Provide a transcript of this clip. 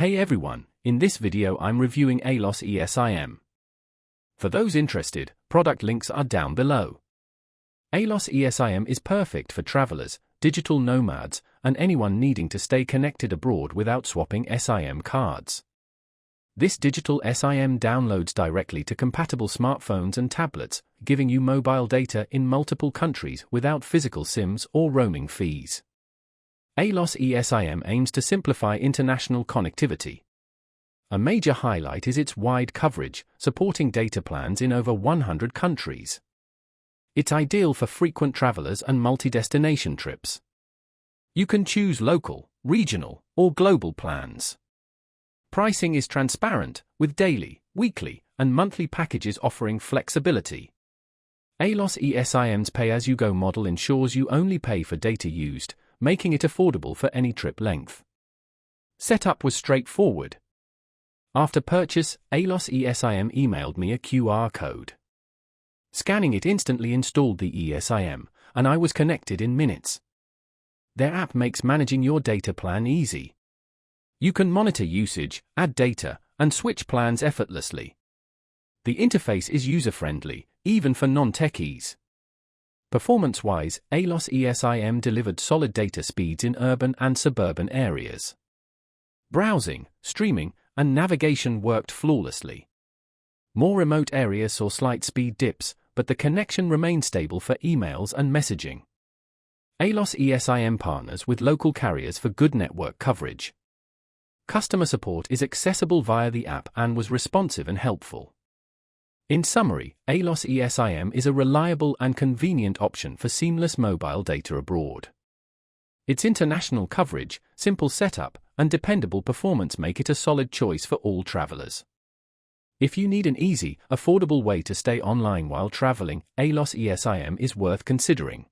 Hey everyone, in this video I'm reviewing aloSIM. For those interested, product links are down below. aloSIM is perfect for travelers, digital nomads, and anyone needing to stay connected abroad without swapping SIM cards. This digital SIM downloads directly to compatible smartphones and tablets, giving you mobile data in multiple countries without physical SIMs or roaming fees. aloSIM aims to simplify international connectivity. A major highlight is its wide coverage, supporting data plans in over 100 countries. It's ideal for frequent travelers and multi-destination trips. You can choose local, regional, or global plans. Pricing is transparent, with daily, weekly, and monthly packages offering flexibility. aloSIM's pay-as-you-go model ensures you only pay for data used, making it affordable for any trip length. Setup was straightforward. After purchase, aloSIM emailed me a QR code. Scanning it instantly installed the eSIM, and I was connected in minutes. Their app makes managing your data plan easy. You can monitor usage, add data, and switch plans effortlessly. The interface is user-friendly, even for non-techies. Performance-wise, aloSIM delivered solid data speeds in urban and suburban areas. Browsing, streaming, and navigation worked flawlessly. More remote areas saw slight speed dips, but the connection remained stable for emails and messaging. aloSIM partners with local carriers for good network coverage. Customer support is accessible via the app and was responsive and helpful. In summary, aloSIM is a reliable and convenient option for seamless mobile data abroad. Its international coverage, simple setup, and dependable performance make it a solid choice for all travelers. If you need an easy, affordable way to stay online while traveling, aloSIM is worth considering.